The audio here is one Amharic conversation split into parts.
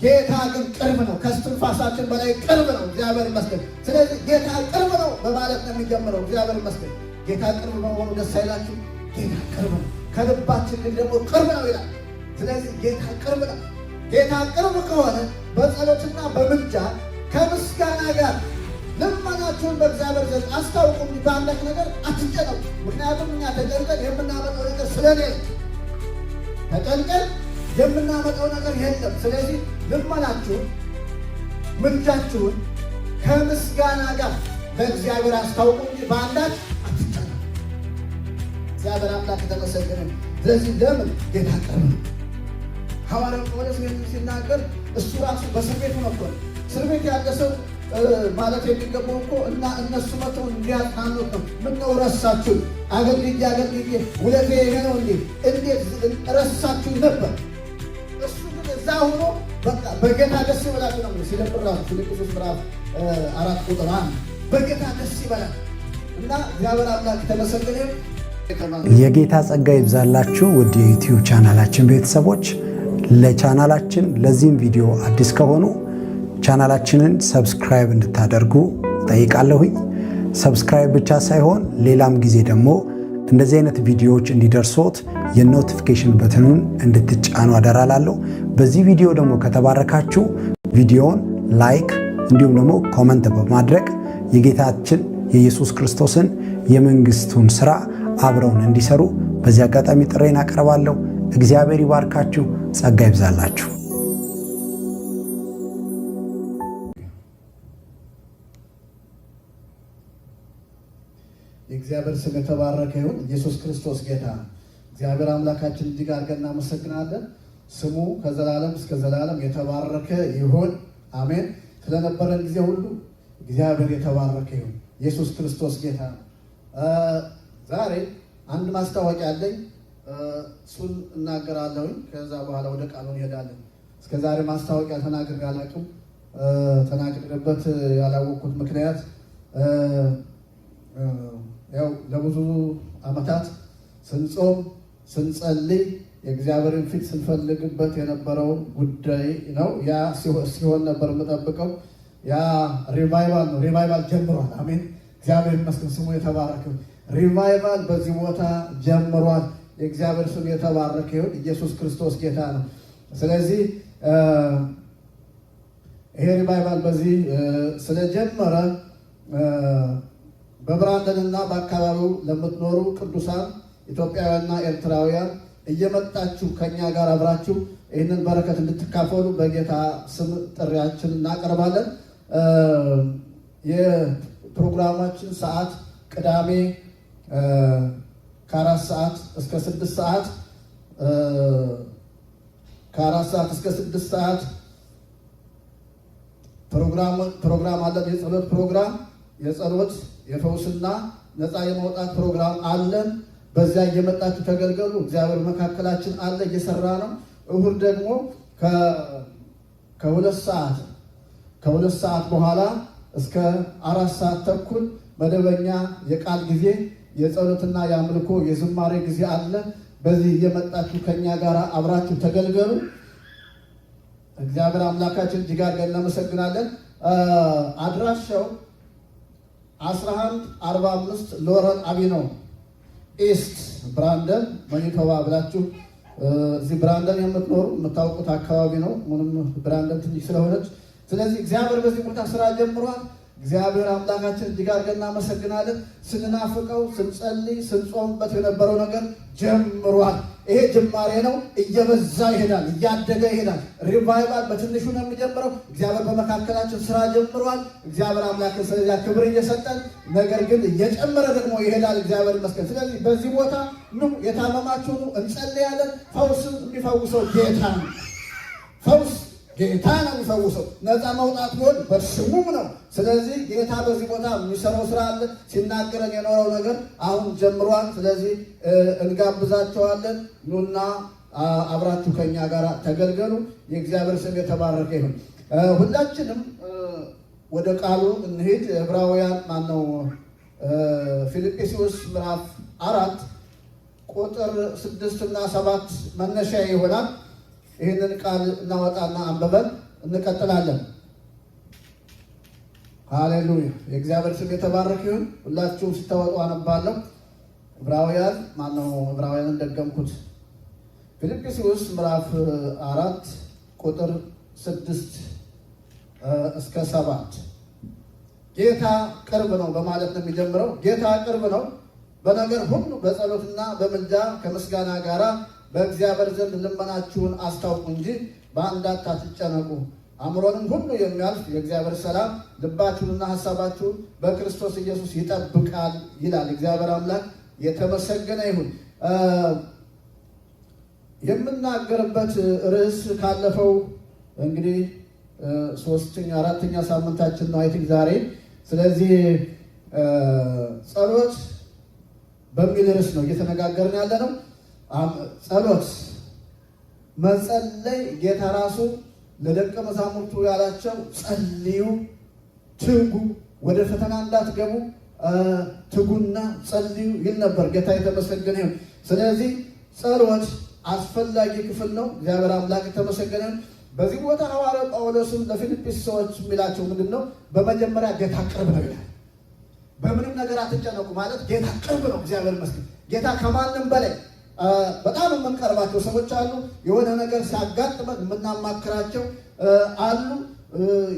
ጌታ ግን ቅርብ ነው። ከእስትንፋሳችን በላይ ቅርብ ነው። እግዚአብሔር ይመስገን። ስለዚህ ጌታ ቅርብ ነው በማለት ነው የሚጀምረው። እግዚአብሔር ይመስገን። ጌታ ቅርብ በመሆኑ ደስ አይላችሁ? ጌታ ቅርብ ነው። ከልባችን ግን ደግሞ ቅርብ ነው ይላል። ስለዚህ ጌታ ቅርብ ነው። ጌታ ቅርብ ከሆነ በጸሎትና በምልጃ ከምስጋና ጋር ልመናችሁን በእግዚአብሔር ዘንድ አስታውቁ እንጂ በአንዳች ነገር አትጨነቁ። ምክንያቱም እኛ ተጨንቀን የምናመጣው ነገር ስለሌለ ተጨንቀን የምናመጣው ነገር የለም። ስለዚህ ልመናችሁን ምልጃችሁን ከምስጋና ጋር ለእግዚአብሔር አስታውቁ እንጂ በአንዳች አትጨነቁ። እግዚአብሔር አምላክ የተመሰገነ። ስለዚህ ለምን ጌታ ቅርብ ነው። ሐዋርያው ጳውሎስ ሲናገር እሱ ራሱ በእስር ቤት ነበር። እስር ቤት ያለ ሰው ማለት የሚገባው እኮ እና እነሱ መተው እንዲያጽናኑት ነው። ምነው ረሳችሁ? አገልግዬ ውለቴ ይሄ ነው እንዴት ረሳችሁ ነበር። እሱ ግን እዛ ሆኖ በቃ በጌታ ደስ ይበላችሁ ነው ሲለብራችሁ ፊልጵስዩስ ምዕራፍ 4 ቁጥር 1 በጌታ ደስ ይበላል እና እግዚአብሔር አምላክ ተመሰገነ። የጌታ ጸጋ ይብዛላችሁ ውድ የዩቲዩብ ቻናላችን ቤተሰቦች። ለቻናላችን ለዚህም ቪዲዮ አዲስ ከሆኑ ቻናላችንን ሰብስክራይብ እንድታደርጉ ጠይቃለሁኝ። ሰብስክራይብ ብቻ ሳይሆን ሌላም ጊዜ ደግሞ እንደዚህ አይነት ቪዲዮዎች እንዲደርሶት የኖቲፊኬሽን በትኑን እንድትጫኑ አደራላለሁ። በዚህ ቪዲዮ ደግሞ ከተባረካችሁ ቪዲዮውን ላይክ እንዲሁም ደግሞ ኮመንት በማድረግ የጌታችን የኢየሱስ ክርስቶስን የመንግስቱን ስራ አብረውን እንዲሰሩ በዚህ አጋጣሚ ጥሬን አቀርባለሁ። እግዚአብሔር ይባርካችሁ፣ ጸጋ ይብዛላችሁ። የእግዚአብሔር ስም የተባረከ ይሁን። ኢየሱስ ክርስቶስ ጌታ ነው። እግዚአብሔር አምላካችን እጅግ አድርገን እናመሰግናለን። ስሙ ከዘላለም እስከ ዘላለም የተባረከ ይሁን። አሜን። ስለነበረን ጊዜ ሁሉ እግዚአብሔር የተባረከ ይሁን። ኢየሱስ ክርስቶስ ጌታ ነው። ዛሬ አንድ ማስታወቂያ አለኝ። እሱን እናገራለሁኝ። ከዛ በኋላ ወደ ቃሉ እንሄዳለን። እስከ ዛሬ ማስታወቂያ ተናግሬ አላውቅም። ተናግሬበት ያላወቅኩት ምክንያት ያው ለብዙ ዓመታት ስንጾም ስንጸልይ የእግዚአብሔርን ፊት ስንፈልግበት የነበረውን ጉዳይ ነው። ያ ሲሆን ነበር የምጠብቀው። ያ ሪቫይቫል ነው። ሪቫይቫል ጀምሯል። አሜን። እግዚአብሔር ይመስገን፣ ስሙ የተባረከ። ሪቫይቫል በዚህ ቦታ ጀምሯል። የእግዚአብሔር ስም የተባረከ ይሁን። ኢየሱስ ክርስቶስ ጌታ ነው። ስለዚህ ይሄ ሪቫይቫል በዚህ ስለጀመረ በብራንደንና በአካባቢው ለምትኖሩ ቅዱሳን ኢትዮጵያውያንና ኤርትራውያን እየመጣችሁ ከኛ ጋር አብራችሁ ይህንን በረከት እንድትካፈሉ በጌታ ስም ጥሪያችን እናቀርባለን። የፕሮግራማችን ሰዓት ቅዳሜ ከ4 ሰዓት እስከ 6 ሰዓት ከ4 ሰዓት እስከ 6 ሰዓት ፕሮግራም አለን። የጸሎት ፕሮግራም፣ የጸሎት የፈውስና ነፃ የመውጣት ፕሮግራም አለን። በዚያ እየመጣችሁ ተገልገሉ። እግዚአብሔር መካከላችን አለ፣ እየሰራ ነው። እሁድ ደግሞ ከ2 ሰዓት በኋላ እስከ 4 ሰዓት ተኩል መደበኛ የቃል ጊዜ፣ የጸሎትና የአምልኮ የዝማሬ ጊዜ አለ። በዚህ እየመጣችሁ ከኛ ጋር አብራችሁ ተገልገሉ። እግዚአብሔር አምላካችን እጅግ አድርገን እናመሰግናለን። አድራሻው 1145 ሎረን አቢኖ ኢስት ብራንደን መኒቶባ ብላችሁ እዚህ ብራንደን የምትኖሩ የምታውቁት አካባቢ ነው። ምንም ብራንደን ትንሽ ስለሆነች፣ ስለዚህ እግዚአብሔር በዚህ ቦታ ስራ ጀምሯል። እግዚአብሔር አምላካችን እጅግ አድርገን እናመሰግናለን። ስንናፍቀው ስንጸልይ ስንጾምበት የነበረው ነገር ጀምሯል። ይሄ ጅማሬ ነው። እየበዛ ይሄዳል፣ እያደገ ይሄዳል። ሪቫይቫል በትንሹ ነው የሚጀምረው። እግዚአብሔር በመካከላችን ስራ ጀምሯል። እግዚአብሔር አምላክን ስለዚያ ክብር እየሰጠን ነገር ግን እየጨመረ ደግሞ ይሄዳል። እግዚአብሔር ይመስገን። ስለዚህ በዚህ ቦታ ኑ፣ የታመማችሁ ኑ፣ እንጸልያለን። ፈውስ የሚፈውሰው ጌታ ነው። ፈውስ ጌታ ነው የሚፈውሰው። ነፃ መውጣት ቢሆን በስሙም ነው። ስለዚህ ጌታ በዚህ ቦታ የሚሰራው ስራ አለ። ሲናገረን የኖረው ነገር አሁን ጀምሯል። ስለዚህ እንጋብዛቸዋለን። ኑና አብራችሁ ከኛ ጋር ተገልገሉ። የእግዚአብሔር ስም የተባረከ ይሁን። ሁላችንም ወደ ቃሉ እንሂድ። ዕብራውያን ፊልጵስዩስ ምዕራፍ 4 ቁጥር 6 እና 7 መነሻ ይሆናል። ይህንን ቃል እናወጣና አንበበን እንቀጥላለን። ሃሌሉያ! የእግዚአብሔር ስም የተባረከ ይሁን። ሁላችሁም ስታወጡ አነባለሁ። ዕብራውያንን ደገምኩት። ፊልጵስዩስ ምዕራፍ 4 ቁጥር 6 እስከ 7 ጌታ ቅርብ ነው በማለት ነው የሚጀምረው። ጌታ ቅርብ ነው፣ በነገር ሁሉ በጸሎትና በምልጃ ከምስጋና ጋር በእግዚአብሔር ዘንድ ልመናችሁን አስታውቁ እንጂ በአንዳች አትጨነቁ። አእምሮንም ሁሉ የሚያልፍ የእግዚአብሔር ሰላም ልባችሁንና ሀሳባችሁን በክርስቶስ ኢየሱስ ይጠብቃል ይላል። እግዚአብሔር አምላክ የተመሰገነ ይሁን። የምናገርበት ርዕስ ካለፈው እንግዲህ 4ኛ ሳምንታችን ነው አይቲንክ ዛሬ። ስለዚህ ጸሎት በሚል ርዕስ ነው እየተነጋገርን ያለ ነው። ጸሎት መጸለይ ጌታ ራሱ ለደቀ መዛሙርቱ ያላቸው ጸልዩ፣ ትጉ፣ ወደ ፈተና እንዳትገቡ ትጉና ጸልዩ ይል ነበር። ጌታ የተመሰገነ ይሁን። ስለዚህ ጸሎት አስፈላጊ ክፍል ነው። እግዚአብሔር አምላክ የተመሰገነ ይሁን። በዚህ ቦታ ሐዋርያው ጳውሎስም ለፊልጵስ ሰዎች የሚላቸው ምንድን ነው? በመጀመሪያ ጌታ ቅርብ ነው ይላል። በምንም ነገር አትጨነቁ ማለት ጌታ ቅርብ ነው። እግዚአብሔር ይመስገን። ጌታ ከማንም በላይ በጣም የምንቀርባቸው ሰዎች አሉ። የሆነ ነገር ሲያጋጥመን የምናማክራቸው አሉ።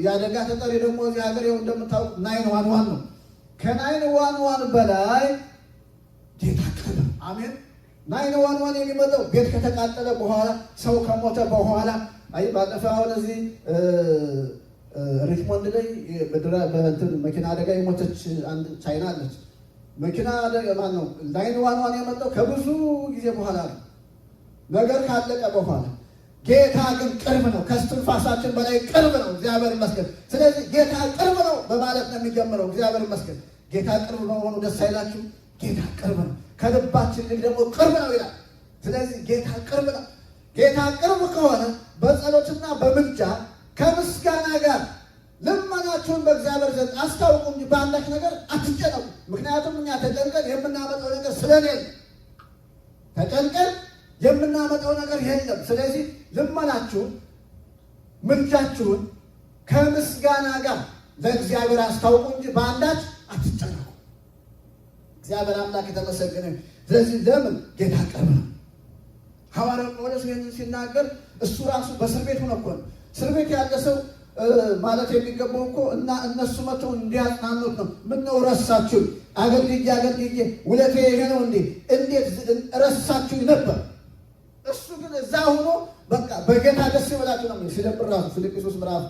የአደጋ ተጠሪ ደግሞ እዚህ ሀገር ይኸው እንደምታውቁ 911 ነው። ከ911 በላይ ጌታ ቅርብ ነው። አሜን። 911 የሚመጣው ቤት ከተቃጠለ በኋላ፣ ሰው ከሞተ በኋላ። አይ ባለፈው አሁን እዚህ ሪችሞንድ ላይ መኪና አደጋ የሞተች አንድ ቻይና አለች። መኪና አደጋ ማን ነው 911 የመጣው ከብዙ ጊዜ በኋላ ነው፣ ነገር ካለቀ በኋላ። ጌታ ግን ቅርብ ነው፣ ከስትንፋሳችን በላይ ቅርብ ነው። እግዚአብሔር ይመስገን። ስለዚህ ጌታ ቅርብ ነው በማለት ነው የሚጀምረው። እግዚአብሔር ይመስገን። ጌታ ቅርብ በመሆኑ ደስ አይላችሁ? ጌታ ቅርብ ነው፣ ከልባችን ልክ ደግሞ ቅርብ ነው ይላል። ስለዚህ ጌታ ቅርብ ነው። ጌታ ቅርብ ከሆነ በጸሎትና በምልጃ ከምስጋና ጋር ልመናችሁን በእግዚአብሔር ዘንድ አስታውቁ እንጂ በአንዳች ነገር አትጨነቁ። ምክንያቱም እኛ ተጨንቀን የምናመጣው ነገር ስለሌለ፣ ተጨንቀን የምናመጣው ነገር የለም። ስለዚህ ልመናችሁን ምልጃችሁን ከምስጋና ጋር ለእግዚአብሔር አስታውቁ እንጂ በአንዳች አትጨነቁ። እግዚአብሔር አምላክ የተመሰገነ። ስለዚህ ለምን ጌታ ቅርብ ነው። ሐዋርያው ጳውሎስ ይህንን ሲናገር እሱ ራሱ በእስር ቤት ሆኖ እኮ ነው። እስር ቤት ያለ ሰው ማለት የሚገባው እኮ እና እነሱ መተው እንዲያጽናኑት ነው። ምነው ረሳችሁኝ? አገልግዬ ውለቴ ይሄ ነው እንዴ? እንዴት ረሳችሁኝ ነበር? እሱ ግን እዛ ሆኖ በቃ በጌታ ደስ ይበላችሁ ነው ሲደብር ራሱ ፊልጵስዩስ ምዕራፍ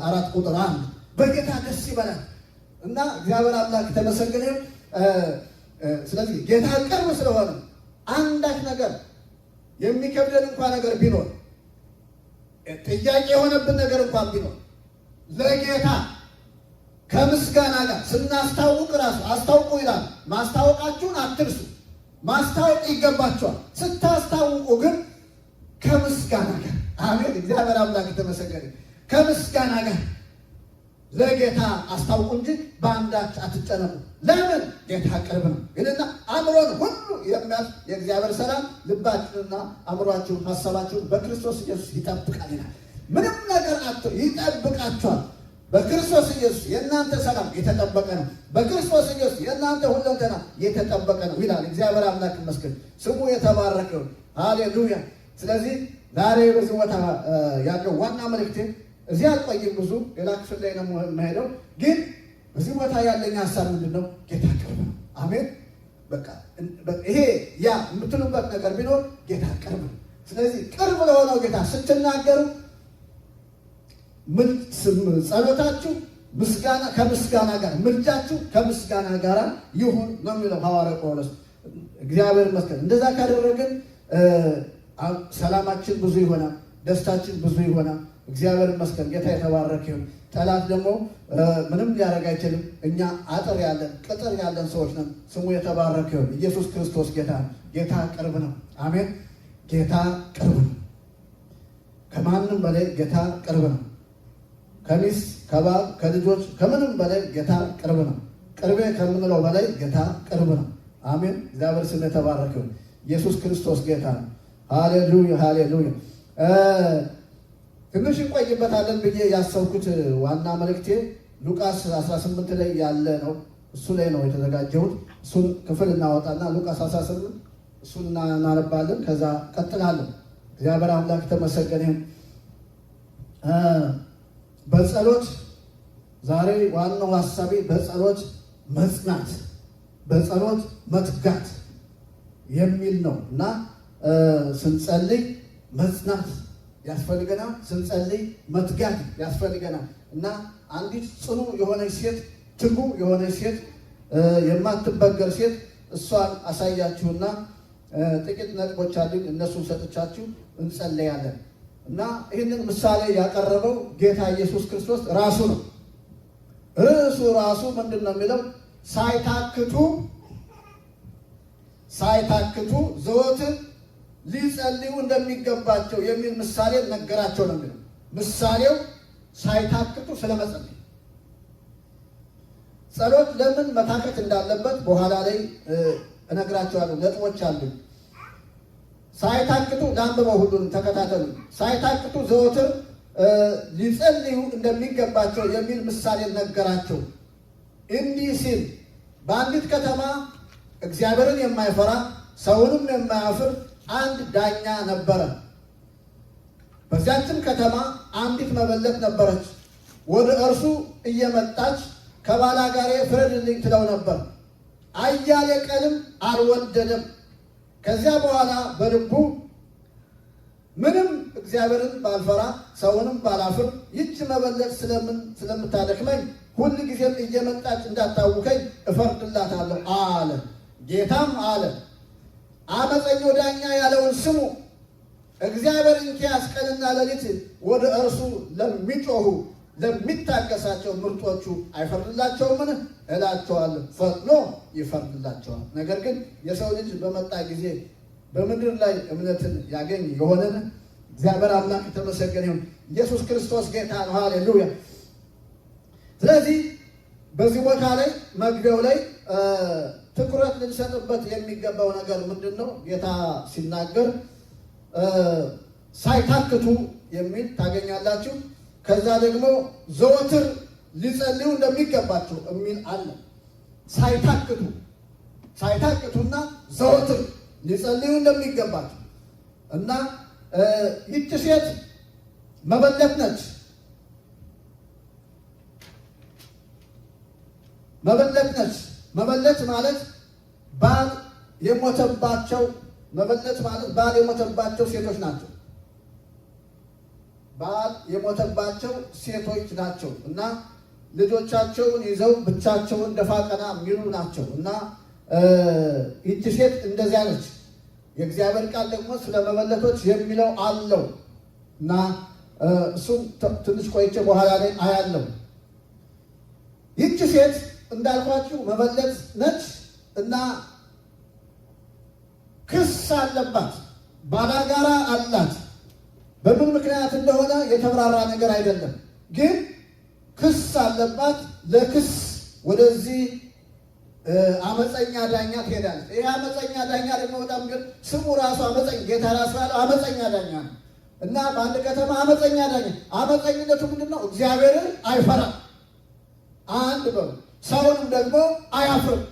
4 ቁጥር 1 በጌታ ደስ ይበላል እና እግዚአብሔር አምላክ ተመሰገነ። ስለዚህ ጌታ ቅርብ ስለሆነ አንዳች ነገር የሚከብደን እንኳን ነገር ቢኖር፣ ጥያቄ የሆነብን ነገር እንኳን ቢኖር ለጌታ ከምስጋና ጋር ስናስታውቅ ራሱ አስታውቁ ይላል። ማስታወቃችሁን አትርሱ። ማስታወቅ ይገባቸዋል። ስታስታውቁ ግን ከምስጋና ጋር አሜን። እግዚአብሔር አምላክ የተመሰገነ። ከምስጋና ጋር ለጌታ አስታውቁ እንጂ በአንዳች አትጨነቁ። ለምን? ጌታ ቅርብ ነው ይልና አእምሮን ሁሉ የሚያልፍ የእግዚአብሔር ሰላም ልባችሁንና አእምሯችሁን ሀሳባችሁን በክርስቶስ ኢየሱስ ይጠብቃል ይላል። ምንም ነገር ይጠብቃችኋል። በክርስቶስ ኢየሱስ የእናንተ ሰላም የተጠበቀ ነው። በክርስቶስ ኢየሱስ የእናንተ ሁለንተና የተጠበቀ ነው ይላል። እግዚአብሔር አምላክ ይመስገን፣ ስሙ የተባረከ ነው። ሃሌሉያ። ስለዚህ ዛሬ በዚህ ቦታ ያለው ዋና መልእክቴ እዚህ አልቆይም፣ ብዙ ሌላ ክፍል ላይ ነው የምሄደው። ግን በዚህ ቦታ ያለኝ ሀሳብ ምንድን ነው? ጌታ ቅርብ ነው። አሜን። በቃ ይሄ ያ የምትሉበት ነገር ቢኖር ጌታ ቅርብ ነው። ስለዚህ ቅርብ ለሆነው ጌታ ስትናገሩ ጸሎታችሁ ምስጋና ከምስጋና ጋር፣ ምልጃችሁ ከምስጋና ጋር ይሁን ነው የሚለው ሐዋርያው ጳውሎስ። እግዚአብሔር ይመስገን። እንደዛ ካደረግን ሰላማችን ብዙ ይሆናል፣ ደስታችን ብዙ ይሆናል። እግዚአብሔር ይመስገን። ጌታ የተባረከ ይሁን። ጠላት ደግሞ ምንም ሊያደርግ አይችልም። እኛ አጥር ያለን ቅጥር ያለን ሰዎች ነን። ስሙ የተባረከ ይሁን። ኢየሱስ ክርስቶስ ጌታ ነው። ጌታ ቅርብ ነው። አሜን። ጌታ ቅርብ ነው። ከማንም በላይ ጌታ ቅርብ ነው። ከሚስት ከባል ከልጆች ከምንም በላይ ጌታ ቅርብ ነው። ቅርቤ ከምንለው በላይ ጌታ ቅርብ ነው። አሜን። እግዚአብሔር ስም የተባረከ ይሁን። ኢየሱስ ክርስቶስ ጌታ ነው። ሃሌሉያ ሃሌሉያ። ትንሽ እንቆይበታለን ብዬ ያሰብኩት ዋና መልእክቴ ሉቃስ 18 ላይ ያለ ነው። እሱ ላይ ነው የተዘጋጀሁት። እሱን ክፍል እናወጣና ሉቃስ 18 እሱን እናነባለን። ከዛ ቀጥላለሁ። እግዚአብሔር አምላክ የተመሰገነ ይሁን። በጸሎት ዛሬ ዋናው ሀሳቤ በጸሎት መጽናት፣ በጸሎት መትጋት የሚል ነው እና ስንጸልይ መጽናት ያስፈልገናል። ስንጸልይ መትጋት ያስፈልገናል እና አንዲት ጽኑ የሆነች ሴት፣ ትጉ የሆነች ሴት፣ የማትበገር ሴት እሷን አሳያችሁና ጥቂት ነጥቦች አሉኝ። እነሱን ሰጥቻችሁ እንጸለያለን እና ይህንን ምሳሌ ያቀረበው ጌታ ኢየሱስ ክርስቶስ ራሱ ነው። ርዕሱ ራሱ ምንድን ነው የሚለው? ሳይታክቱ ዘወትር ሊጸልዩ እንደሚገባቸው የሚል ምሳሌ ነገራቸው ነው የሚለው። ምሳሌው ሳይታክቱ ስለመጸለይ። ጸሎት ለምን መታከት እንዳለበት በኋላ ላይ እነግራቸዋለሁ። ነጥቦች አሉ። ሳይታክቱ ላንብበው፣ ሁሉንም ተከታተሉ። ሳይታክቱ ዘወትር ሊጸልዩ እንደሚገባቸው የሚል ምሳሌ ነገራቸው። እንዲህ ሲል በአንዲት ከተማ እግዚአብሔርን የማይፈራ ሰውንም የማያፍር አንድ ዳኛ ነበረ። በዚያችን ከተማ አንዲት መበለት ነበረች። ወደ እርሱ እየመጣች ከባላጋሬ ፍረድልኝ ትለው ነበር። አያሌ ቀንም አልወደደም። ከዚያ በኋላ በልቡ ምንም እግዚአብሔርን ባልፈራ ሰውንም ባላፍር ይህች መበለት ስለምታደክመኝ ሁል ጊዜም እየመጣች እንዳታውከኝ እፈርድላታለሁ አለ። ጌታም አለ፣ አመፀኛው ዳኛ ያለውን ስሙ። እግዚአብሔር እንኪያስ ቀንና ሌሊት ወደ እርሱ ለሚጮኹ ለሚታገሳቸው ምርጦቹ አይፈርድላቸውምን? እላቸዋለሁ ፈጥኖ ይፈርድላቸዋል። ነገር ግን የሰው ልጅ በመጣ ጊዜ በምድር ላይ እምነትን ያገኝ የሆነን? እግዚአብሔር አምላክ የተመሰገነ ይሁን። ኢየሱስ ክርስቶስ ጌታ ነው። ሃሌሉያ። ስለዚህ በዚህ ቦታ ላይ መግቢያው ላይ ትኩረት ልንሰጥበት የሚገባው ነገር ምንድን ነው? ጌታ ሲናገር ሳይታክቱ የሚል ታገኛላችሁ። ከዛ ደግሞ ዘወትር ሊጸልዩ እንደሚገባቸው የሚል አለ። ሳይታክቱና ዘወትር ሊጸልዩ እንደሚገባቸው እና ይህች ሴት መበለት ነች። መበለት ማለት ባል የሞተባቸው ሴቶች ናቸው። ባል የሞተባቸው ሴቶች ናቸው እና ልጆቻቸውን ይዘው ብቻቸውን ደፋ ቀና የሚሉ ናቸው እና ይህች ሴት እንደዚያ ነች። የእግዚአብሔር ቃል ደግሞ ስለ መበለቶች የሚለው አለው እና እሱም ትንሽ ቆይቼ በኋላ ላይ አያለው። ይህች ሴት እንዳልኳችሁ መበለት ነች እና ክስ አለባት፣ ባላጋራ አላት። በምን ምክንያት እንደሆነ የተብራራ ነገር አይደለም፣ ግን ክስ አለባት። ለክስ ወደዚህ አመፀኛ ዳኛ ትሄዳለች። ይህ አመፀኛ ዳኛ ደግሞ በጣም ግን ስሙ ራሱ አመፀኛ፣ ጌታ ራሱ ያለው አመፀኛ ዳኛ ነው እና በአንድ ከተማ አመፀኛ ዳኛ። አመፀኝነቱ ምንድን ነው? እግዚአብሔርን አይፈራም፣ አንድ በሉ ሰውንም ደግሞ አያፍርም።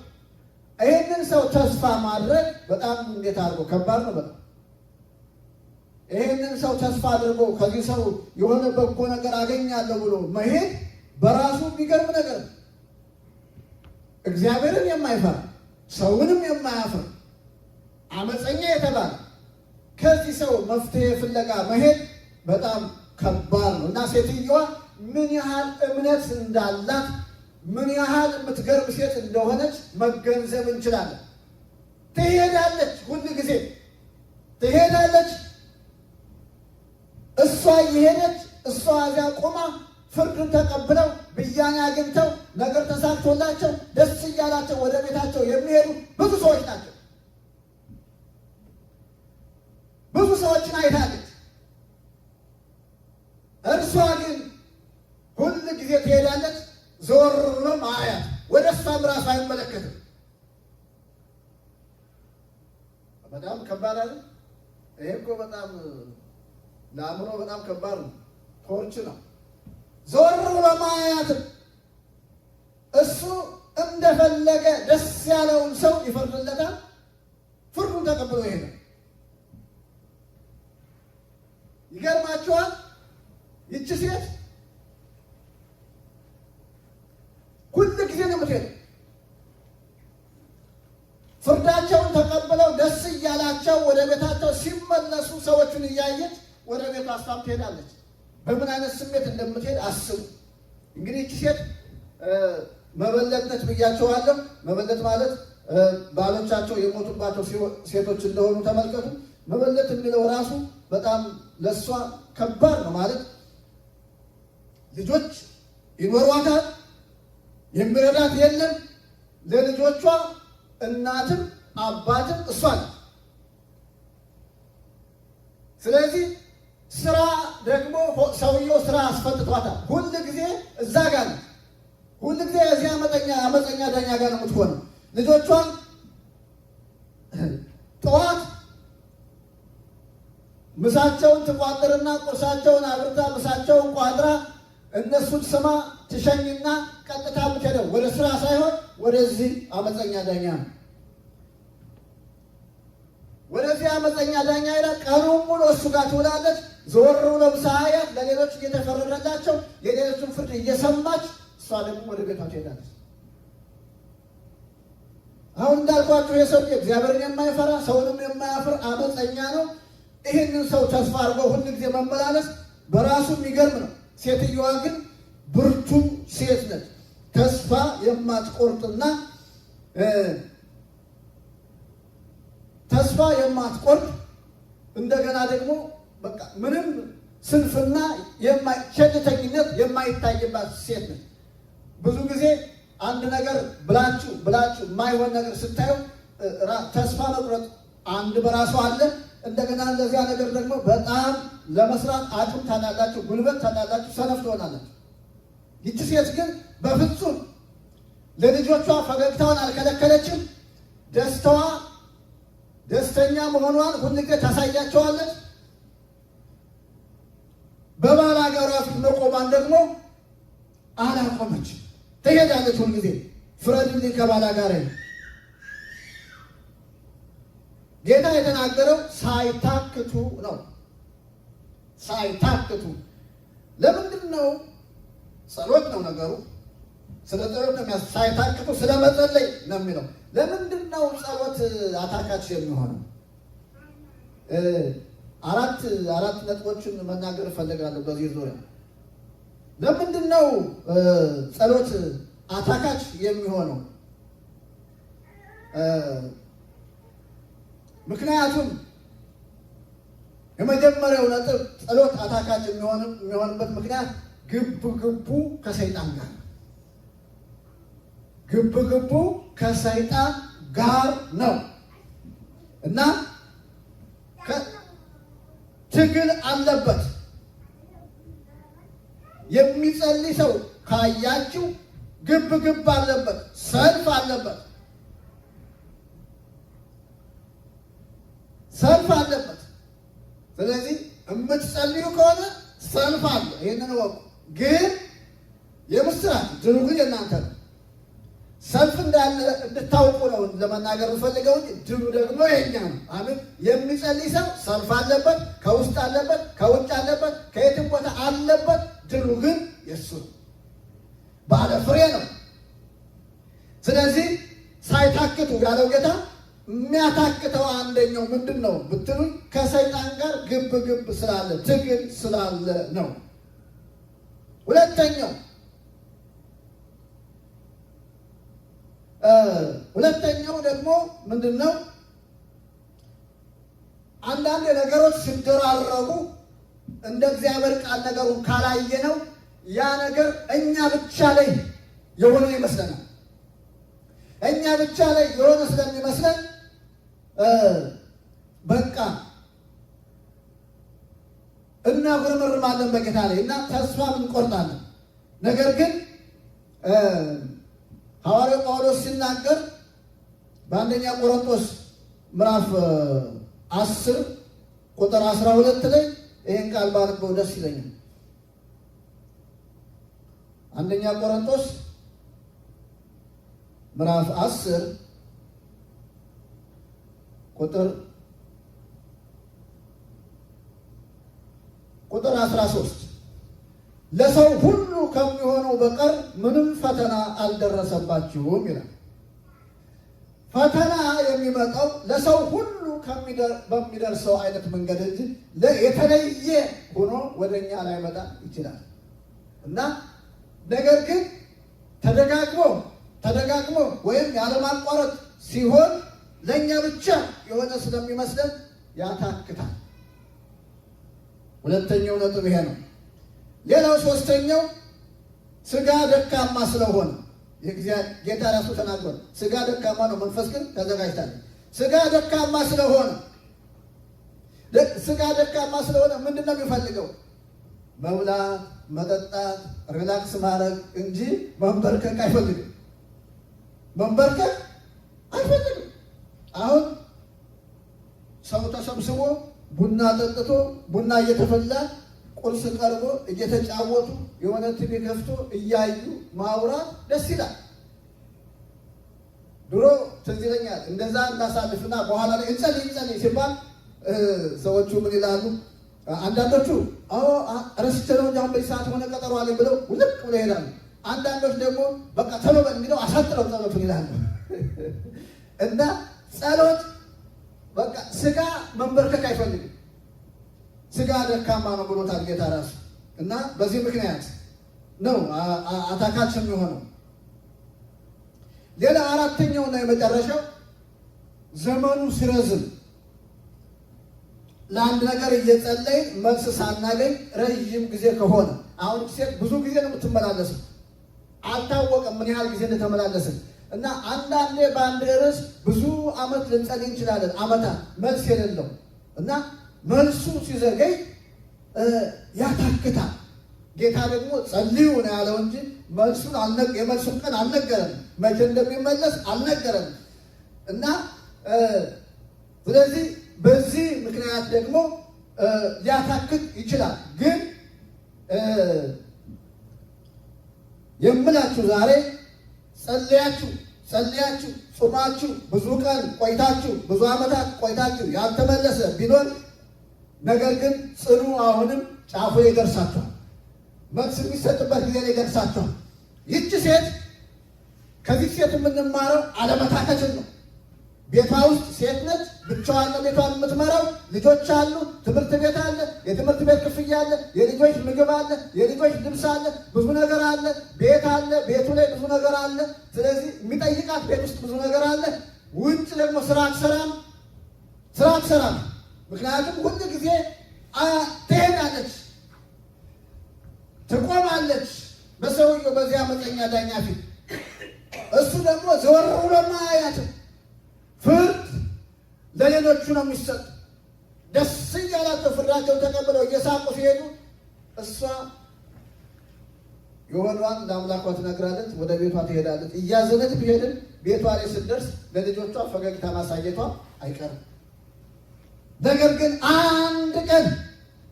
ይህንን ሰው ተስፋ ማድረግ በጣም እንዴት አድርጎ ከባድ ነው። በጣም ይህንን ሰው ተስፋ አድርጎ ከዚህ ሰው የሆነ በጎ ነገር አገኛለሁ ብሎ መሄድ በራሱ የሚገርም ነገር ነው። እግዚአብሔርን የማይፈራ ሰውንም የማያፍር አመፀኛ የተባለ ከዚህ ሰው መፍትሄ ፍለጋ መሄድ በጣም ከባድ ነው እና ሴትዮዋ ምን ያህል እምነት እንዳላት ምን ያህል የምትገርም ሴት እንደሆነች መገንዘብ እንችላለን። ትሄዳለች፣ ሁል ጊዜ ትሄዳለች። እሷ እየሄደች እሷ እዚያ ቆማ ፍርዱን ተቀብለው ብያኔ አግኝተው ነገር ተሳክቶላቸው ደስ እያላቸው ወደ ቤታቸው የሚሄዱ ብዙ ሰዎች ናቸው። ብዙ ሰዎችን አይታለች። እርሷ ግን ሁል ጊዜ ትሄዳለች፣ ዞር ብሎ አያት፣ ወደ እሷም ራሱ አይመለከትም። በጣም ከባድ አይደል? ይሄ እኮ በጣም ለአእምሮ በጣም ከባድ ነው። ቶርች ነው። ዞር ብሎ ማያትም እሱ እንደፈለገ ደስ ያለውን ሰው ይፈርድለታል። ፍርዱን ተቀብሎ ይሄዳል። ይገርማችኋል። ይቺ ሴት ሁል ጊዜ ነው የምትሄደው። ፍርዳቸውን ተቀብለው ደስ እያላቸው ወደ ቤታቸው ሲመለሱ ሰዎቹን እያየች ወደ ቤቷ አስታም ትሄዳለች። በምን አይነት ስሜት እንደምትሄድ አስቡ። እንግዲህ ይቺ ሴት መበለት ነች ብያቸዋለሁ። መበለት ማለት ባሎቻቸው የሞቱባቸው ሴቶች እንደሆኑ ተመልከቱ። መበለት የሚለው ራሱ በጣም ለእሷ ከባድ ነው። ማለት ልጆች ይኖሯታል፣ የሚረዳት የለም። ለልጆቿ እናትም አባትም እሷ ነው። ስለዚህ ስራ ደግሞ ሰውየው ስራ አስፈትቷታል። ሁል ጊዜ እዛ ጋር ነው። ሁል ጊዜ የዚህ አመፀኛ ዳኛ ጋር ነው የምትሆነው። ልጆቿን ጠዋት ምሳቸውን ትቋጥርና ቁርሳቸውን አብርታ ምሳቸውን ቋጥራ እነሱን ስማ ትሸኝና ቀጥታ የምትሄደው ወደ ስራ ሳይሆን ወደዚህ አመፀኛ ዳኛ ነው። ወደዚህ አመፀኛ ዳኛ ሄዳ ቀኑን ሙሉ እሱ ጋር ትውላለች። ዞር ብሎ ሳያት ለሌሎች እየተፈረደላቸው የሌሎችን ፍርድ እየሰማች እሷ ደግሞ ወደ ቤቷ ትሄዳለች። አሁን እንዳልኳቸው የሰው እግዚአብሔርን የማይፈራ ሰውንም የማያፍር አመፀኛ ነው። ይህንን ሰው ተስፋ አድርጎ ሁል ጊዜ መመላለስ በራሱ የሚገርም ነው። ሴትዮዋ ግን ብርቱ ሴት ነች። ተስፋ የማትቆርጥና ተስፋ የማትቆርጥ እንደገና ደግሞ በቃ ምንም ስንፍና ቸልተኝነት የማይታይባት ሴት ነች። ብዙ ጊዜ አንድ ነገር ብላችሁ የማይሆን ነገር ስታዩ ተስፋ መቁረጥ አንድ በራሱ አለ። እንደገና ለዚያ ነገር ደግሞ በጣም ለመስራት አቅም ታናላችሁ፣ ጉልበት ታናላችሁ፣ ሰነፍ ትሆናላችሁ። ይቺ ሴት ግን በፍጹም ለልጆቿ ፈገግታውን አልከለከለችም። ደስተኛ መሆኗን ሁልጊዜ ታሳያቸዋለች። በባላጋራ ፊት መቆሟን ደግሞ አላቆመች። ትሄዳለች ሁልጊዜ ፍረድልኝ ከባላጋራ። ጌታ የተናገረው ሳይታክቱ ነው። ሳይታክቱ ለምንድን ነው? ጸሎት ነው ነገሩ። ስለ ጸሎት ነው ሳይታክቱ ስለ መጸለይ ነው የሚለው። ለምንድን ነው ጸሎት አታካች የሚሆነው? አራት ነጥቦችን መናገር እፈልጋለሁ በዚህ ዙሪያ። ለምንድን ነው ጸሎት አታካች የሚሆነው? ምክንያቱም የመጀመሪያው ነጥብ ጸሎት አታካች የሚሆንበት ምክንያት ግቡ ከሰይጣን ጋር ግቡ ከሰይጣን ጋር ነው እና ትግል አለበት። የሚጸልይ ሰው ካያችሁ ግብ አለበት፣ ሰልፍ አለበት። ስለዚህ የምትጸልዩ ከሆነ ሰልፍ አለ። ይህንን ወቁ። ግን የምስራች ድሉ ግን የእናንተ ነው። ሰልፍ እንዳለ እንድታውቁ ነው ለመናገር የምፈልገው እንጂ ድሉ ደግሞ የኛ ነው። አሜን። የሚጸልይ ሰው ሰልፍ አለበት፣ ከውስጥ አለበት፣ ከውጭ አለበት፣ ከየትም ቦታ አለበት። ድሉ ግን የእሱ ባለ ፍሬ ነው። ስለዚህ ሳይታክቱ ያለው ጌታ የሚያታክተው አንደኛው ምንድን ነው ብትሉኝ፣ ከሰይጣን ጋር ግብ ስላለ ትግል ስላለ ነው። ሁለተኛው ደግሞ ምንድን ነው? አንዳንድ ነገሮች ሲደራረቡ እንደ እግዚአብሔር ቃል ነገሩን ካላየነው ያ ነገር እኛ ብቻ ላይ የሆነ ይመስለናል። እኛ ብቻ ላይ የሆነ ስለሚመስለን በቃ እናጉረመርማለን በጌታ ላይ እና ተስፋ እንቆርጣለን። ነገር ግን ሐዋርያው ጳውሎስ ሲናገር በአንደኛ ቆሮንቶስ ምዕራፍ 10 ቁጥር 12 ላይ ይህን ቃል ባነበው ደስ ይለኛል። አንደኛ ቆሮንቶስ ምዕራፍ 10 ቁጥር 13 ለሰው ሁሉ ከሚሆነው በቀር ምንም ፈተና አልደረሰባችሁም ይላል። ፈተና የሚመጣው ለሰው ሁሉ በሚደርሰው አይነት መንገድ እንጂ የተለየ ሆኖ ወደኛ ላይ መጣ ይችላል እና ነገር ግን ተደጋግሞ ወይም ያለማቋረጥ ሲሆን ለእኛ ብቻ የሆነ ስለሚመስለን ያታክታል። ሁለተኛው ነጥብ ይሄ ነው። ሌላው ሶስተኛው ስጋ ደካማ ስለሆነ ጌታ ራሱ ተናግሯል። ስጋ ደካማ ነው፣ መንፈስ ግን ተዘጋጅታለች። ስጋ ደካማ ስለሆነ ምንድን ነው የሚፈልገው? መብላት፣ መጠጣት፣ ሪላክስ ማድረግ እንጂ መንበርከክ አይፈልግም። አሁን ሰው ተሰብስቦ ቡና ጠጥቶ ቡና እየተፈላ ቁርስ ቀርቦ እየተጫወቱ የሆነ ቲቪ ከፍቶ እያዩ ማውራት ደስ ይላል። ድሮ ትዝ ይለኛል እንደዛ እናሳልፍና በኋላ ላይ እንጸልይ ሲባል ሰዎቹ ምን ይላሉ? አንዳንዶቹ ረስቼ ነው እንጂ አሁን በዚህ ሰዓት ሆነ ቀጠሮ አለኝ ብለው ውልቅ ብለው ይሄዳሉ። አንዳንዶች ደግሞ በቃ ቶሎ በል የሚለው አሳጥረው ጸሎቱን ይላሉ። እና ጸሎት በቃ ስጋ መንበርከክ አይፈልግም። ስጋ ደካማ ነው ብሎታል ጌታ ራሱ። እና በዚህ ምክንያት ነው አታካች የሚሆነው። ሌላ አራተኛውና የመጨረሻው ዘመኑ ሲረዝም ለአንድ ነገር እየጸለይን መልስ ሳናገኝ ረዥም ጊዜ ከሆነ፣ አሁን ሴት ብዙ ጊዜ ነው የምትመላለስም፣ አልታወቀም ምን ያህል ጊዜ እንደተመላለስን እና አንዳንዴ በአንድ ርዕስ ብዙ ዓመት ልንጸልይ እንችላለን፣ ዓመታት መልስ የሌለው እና መልሱ ሲዘገይ ያታክታል። ጌታ ደግሞ ጸልዩ ነው ያለው እንጂ የመልሱን ቀን አልነገረንም፣ መቼ እንደሚመለስ አልነገረንም። እና ስለዚህ በዚህ ምክንያት ደግሞ ሊያታክት ይችላል። ግን የምላችሁ ዛሬ ጸልያችሁ ጾማችሁ ብዙ ቀን ቆይታችሁ ብዙ ዓመታት ቆይታችሁ ያልተመለሰ ቢኖር ነገር ግን ጽኑ አሁንም ጫፉ ይደርሳችኋል። መልስ የሚሰጥበት ጊዜ ላይ ይደርሳችኋል። ይህች ሴት ከዚህ ሴት የምንማረው አለመታከትን ነው። ቤቷ ውስጥ ሴት ነች፣ ብቻዋን ነው ቤቷን የምትመራው። ልጆች አሉ፣ ትምህርት ቤት አለ፣ የትምህርት ቤት ክፍያ አለ፣ የልጆች ምግብ አለ፣ የልጆች ልብስ አለ፣ ብዙ ነገር አለ፣ ቤት አለ፣ ቤቱ ላይ ብዙ ነገር አለ። ስለዚህ የሚጠይቃት ቤት ውስጥ ብዙ ነገር አለ። ውጭ ደግሞ ስራ አትሰራም። ምክንያቱም ሁሉ ጊዜ ትሄዳለች፣ ትቆማለች በሰውየው በዚያ አመፀኛ ዳኛ ፊት። እሱ ደግሞ ዘወር ብሎ አያትም። ፍርድ ለሌሎቹ ነው የሚሰጥ። ደስ እያላቸው ፍርዳቸውን ተቀብለው እየሳቁ ሲሄዱ እሷ የሆኗን ለአምላኳ ትነግራለች፣ ወደ ቤቷ ትሄዳለች። እያዘነች ቢሄድም ቤቷ ላይ ስትደርስ ለልጆቿ ፈገግታ ማሳየቷ አይቀርም። ነገር ግን አንድ ቀን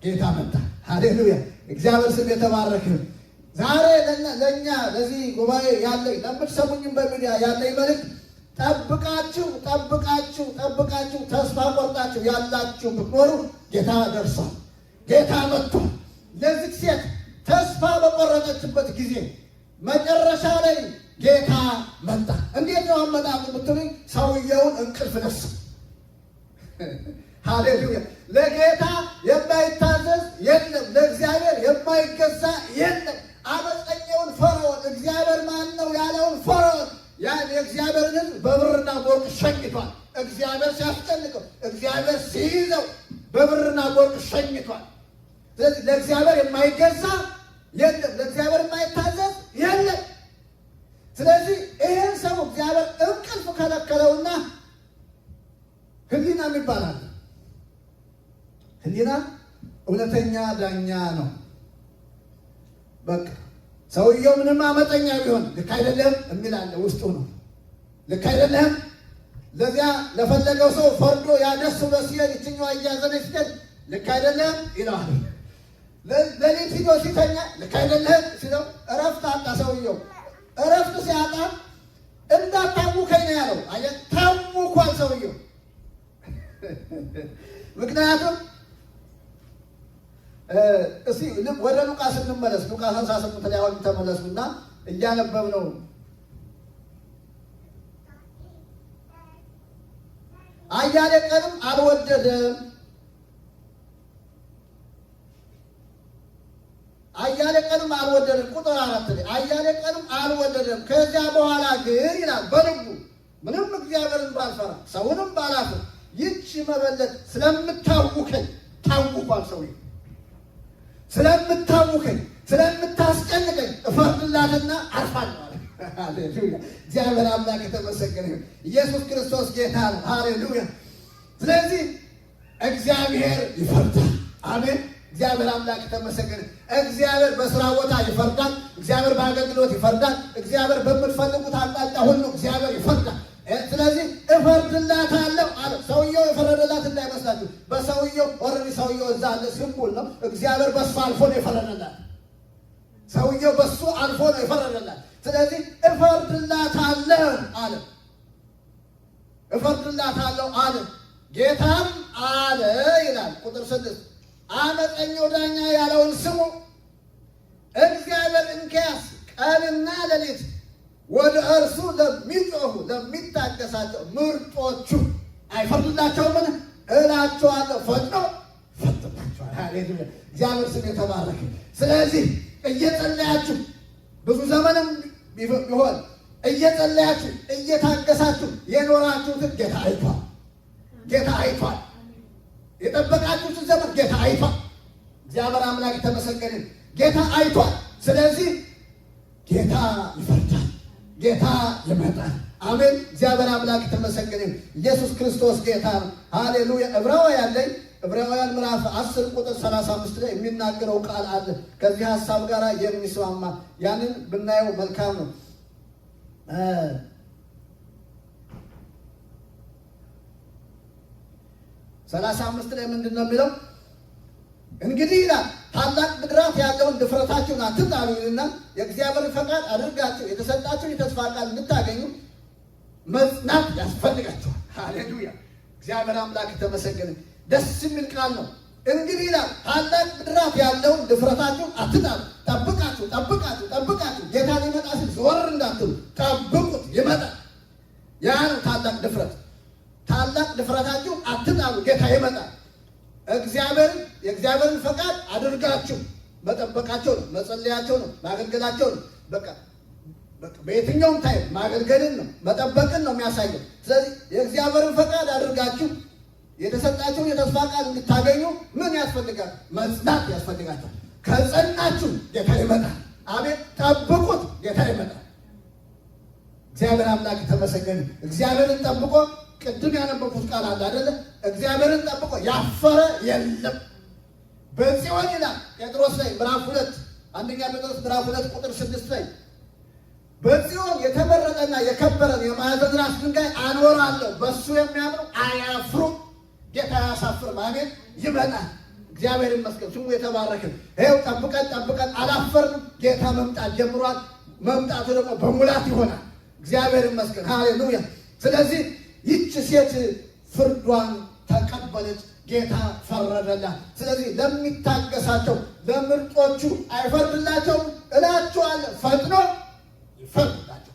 ጌታ መጣ። ሃሌሉያ! እግዚአብሔር ስም የተባረከ። ዛሬ ለእኛ ለዚህ ጉባኤ ያለኝ ለምትሰሙኝም በሚዲያ ያለኝ መልእክት ጠብቃችሁ ተስፋ ቆርጣችሁ ያላችሁ ብትኖሩ ጌታ ደርሷል። ጌታ መጥቷል። ለዚህ ሴት ተስፋ በቆረጠችበት ጊዜ መጨረሻ ላይ ጌታ መጣ። እንዴት ነው አመጣጡ ብትሉኝ፣ ሰውየውን እንቅልፍ ነሳ። ሃሌሉያ! ለጌታ የማይታዘዝ የለም፣ ለእግዚአብሔር የማይገዛ የለም። አመፀኛውን ፈርዖን እግዚአብሔር ማን ነው ያለውን ፈርዖን ያን የእግዚአብሔርን ሕዝብ በብርና በወርቅ ሸኝቷል። እግዚአብሔር ሲያስጨንቀው፣ እግዚአብሔር ሲይዘው በብርና በወርቅ ሸኝቷል። ስለዚህ ለእግዚአብሔር የማይገዛ የለም፣ ለእግዚአብሔር የማይታዘዝ የለም። ስለዚህ ይህን ሰው እግዚአብሔር እንቅልፍ ከለከለውና ሕሊና ይባላል። ሕሊና እውነተኛ ዳኛ ነው። በቃ ሰውየው ምንም አመፀኛ ቢሆን ልክ አይደለም የሚላለ ውስጡ ነው። ልክ አይደለም ለዚያ ለፈለገው ሰው ፈርዶ ያደስ ብሎ ሲሄድ ይችኛዋ እያዘነች ስትሄድ ልክ አይደለም ይለዋል። ለሌሊት ሂዶ ሲተኛ ልክ አይደለም ሲለው እረፍት አጣ። ሰው ሰውየው እረፍት ሲያጣ እንዳታውከኝ ነው ያለው። አየህ ታውኳል ሰውየው። ምክንያቱም እስቲ ወደ ሉቃስ እንመለስ። ሉቃስ 18 ላይ አሁን ተመለሱና እያነበብነው አያሌ ቀንም አልወደደም ቁጥር 4 ላይ አያሌ ቀንም አልወደደም። ከዚያ በኋላ ግን ይላል በልቡ ምንም እግዚአብሔርን ባልፈራ ሰውንም ባላፍር ይህች መበለት ስለምታውከኝ ታውቋል ሰውዬው። ስለምታውከኝ ስለምታስጨንቀኝ እፈርድላትና አርፋለሁ አለ። ሃሌሉያ! እግዚአብሔር አምላክ የተመሰገነ ይሁን። ኢየሱስ ክርስቶስ ጌታ ነው። ሃሌሉያ! ስለዚህ እግዚአብሔር ይፈርዳል። አሜን። እግዚአብሔር አምላክ የተመሰገነ። እግዚአብሔር በስራ ቦታ ይፈርዳል። እግዚአብሔር በአገልግሎት ይፈርዳል። እግዚአብሔር በምትፈልጉት አቅጣጫ ሁሉ እግዚአብሔር ይፈርዳል። ስለዚህ እፈርድላታለሁ አለ። ሰውየው የፈረደላት እንዳይመስላችሁ። በሰውየው ኦልሬዲ ሰውየው እዛ አለ፣ ሲምቦል ነው። እግዚአብሔር በሱ አልፎ ነው የፈረደላት። ሰውየው በሱ አልፎ ነው የፈረደላት። ስለዚህ እፈርድላታለሁ አለ። እፈርድላታለሁ አለ። ጌታም አለ ይላል ቁጥር 6 አመፀኛው ዳኛ ያለውን ስሙ። እግዚአብሔር እንኪያስ ቀንና ሌሊት ወደ እርሱ ለሚጮሁ ለሚታገሳቸው ምርጦቹ አይፈርድላቸውምን? እላቸዋለሁ ፈጥኖ ይፈርድላቸዋል። ሃሌሉያ! እግዚአብሔር ስም የተባረከ። ስለዚህ እየጸለያችሁ ብዙ ዘመንም ቢሆን እየጸለያችሁ እየታገሳችሁ የኖራችሁትን ጌታ አይቷል። ጌታ አይቷል። የጠበቃችሁትን ዘመን ጌታ አይቷል። እግዚአብሔር አምላክ የተመሰገነ። ጌታ አይቷል። ስለዚህ ጌታ ይፈርዳል። ጌታ ይመጣል። አሜን። እግዚአብሔር አምላክ የተመሰገነ። ኢየሱስ ክርስቶስ ጌታ ነው። ሃሌሉያ! ዕብራውያን ምዕራፍ 10 ቁጥር 35 ላይ የሚናገረው ቃል አለ ከዚህ ሐሳብ ጋር የሚስማማ። ያንን ብናየው መልካም ነው። 35 ላይ ምንድን ነው የሚለው? እንግዲህ ይላል ታላቅ ብድራት ያለውን ድፍረታችሁን አትጣሉና የእግዚአብሔርን ፈቃድ አድርጋችሁ የተሰጣችሁን የተስፋ ቃል እንድታገኙ መጽናት ያስፈልጋችኋል። ሃሌሉያ! እግዚአብሔር አምላክ የተመሰገነ። ደስ የሚል ቃል ነው። እንግዲህ ይላል ታላቅ ብድራት ያለውን ድፍረታችሁን አትጣሉ። ጠብቃችሁ ጌታ ሊመጣ ሲል ዘወር እንዳትሉ ጠብቁት፣ ይመጣል። ያ ነው ታላቅ ድፍረት። ታላቅ ድፍረታችሁ አትጣሉ፣ ጌታ ይመጣል። የእግዚአብሔርን ፈቃድ አድርጋችሁ መጠበቃቸው ነው፣ መጸለያቸው ነው፣ ማገልገላቸው ነው። በቃ በየትኛውም ታይም ማገልገልን ነው መጠበቅን ነው የሚያሳየው። ስለዚህ የእግዚአብሔርን ፈቃድ አድርጋችሁ የተሰጣችሁን የተስፋ ቃል እንድታገኙ ምን ያስፈልጋል? መጽናት ያስፈልጋችኋል። ከጸናችሁ ጌታ ይመጣል። አቤት! ጠብቁት፣ ጌታ ይመጣል። እግዚአብሔር አምላክ ተመሰገነ። እግዚአብሔርን ጠብቆ ቅድም ያነበብኩት ቃል አለ አይደለ? እግዚአብሔርን ጠብቆ ያፈረ የለም። በጽዮን ይላል ጴጥሮስ ላይ ምዕራፍ 2 አንደኛ ጴጥሮስ ምዕራፍ 2 ቁጥር 6 ላይ በጽዮን የተመረጠና የከበረን የማዕዘን ራስ ድንጋይ አኖራለሁ፣ በእሱ የሚያምኑ አያፍሩም። ጌታ አያሳፍርም። አሜን። ይመጣል። እግዚአብሔር ይመስገን፣ ስሙ የተባረከ። ይኸው ጠብቀን አላፈርንም። ጌታ መምጣት ጀምሯል። መምጣቱ ደግሞ በሙላት ይሆናል። እግዚአብሔር ይመስገን። ሃሌሉያ። ስለዚህ ይህች ሴት ፍርዷን ተቀበለች። ጌታ ፈረደላት። ስለዚህ ለሚታገሳቸው ለምርጦቹ አይፈርድላቸውም እላችኋለሁ፣ ፈጥኖ ይፈርድላቸው።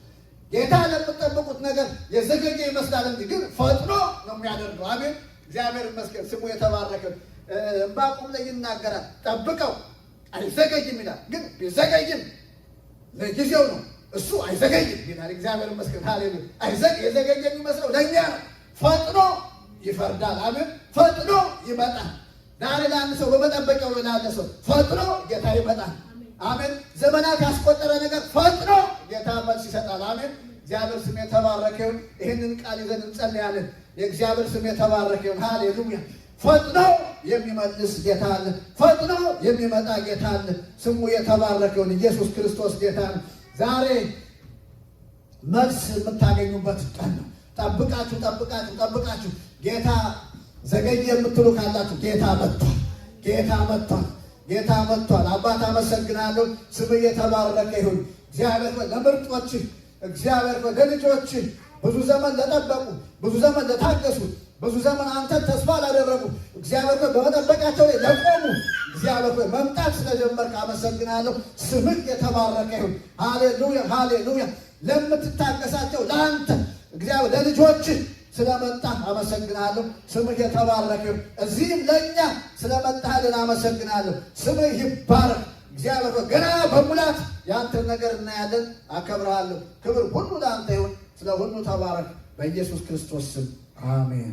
ጌታ ለምትጠብቁት ነገር የዘገየ ይመስላል እንጂ ግን ፈጥኖ ነው የሚያደርገው። አሜን። እግዚአብሔር ይመስገን፣ ስሙ የተባረከ። ዕንባቆም ላይ ይናገራል። ጠብቀው አይዘገይም ይላል። ግን ቢዘገይም ለጊዜው ነው፣ እሱ አይዘገይም ይላል። እግዚአብሔር ይመስገን። ሃሌሉያ። የዘገየ የሚመስለው ለእኛ ነው። ፈጥኖ ይፈርዳል። አሜን። ፈጥኖ ይመጣል። ዛሬ ለአንድ ሰው በመጠበቂያው ላለ ሰው ፈጥኖ ጌታ ይመጣል። አሜን። ዘመናት ያስቆጠረ ነገር ፈጥኖ ጌታ መልስ ይሰጣል። አሜን። እግዚአብሔር ስም የተባረከ ይሁን። ይህንን ቃል ይዘን እንጸልያለን። የእግዚአብሔር ስም የተባረከ ይሁን። ሃሌሉያ። ፈጥኖ የሚመልስ ጌታ አለ። ፈጥኖ የሚመጣ ጌታ አለ። ስሙ የተባረከ ይሁን። ኢየሱስ ክርስቶስ ጌታ ነው። ዛሬ መልስ የምታገኙበት ቀን ነው። ጠብቃችሁ ጌታ ዘገየ የምትሉ ካላችሁ ጌታ መጥቷል። ጌታ መጥቷል። አባት አመሰግናለሁ። ስምህ የተባረከ ይሁን። እግዚአብሔር ሆይ ለምርጦችህ፣ እግዚአብሔር ሆይ ለልጆችህ ብዙ ዘመን ለጠበቁ፣ ብዙ ዘመን ለታገሱ፣ ብዙ ዘመን አንተን ተስፋ ላደረጉ፣ እግዚአብሔር ሆይ በመጠበቃቸው ላይ ለቆሙ፣ እግዚአብሔር ሆይ መምጣት ስለጀመርክ አመሰግናለሁ። ስምህ የተባረከ ይሁን። ሃሌሉያ ሃሌሉያ። ለምትታገሳቸው ለአንተ እግዚአብሔር ለልጆችህ ስለመጣ አመሰግናለሁ። ስምህ የተባረከ ይሁን። እዚህም ለእኛ ስለመጣህልን አመሰግናለሁ። ስምህ ይባረክ። እግዚአብሔር ገና በሙላት የአንተን ነገር እናያለን። አከብረሃለሁ። ክብር ሁሉ ለአንተ ይሁን። ስለ ሁሉ ተባረክ። በኢየሱስ ክርስቶስ ስም አሜን።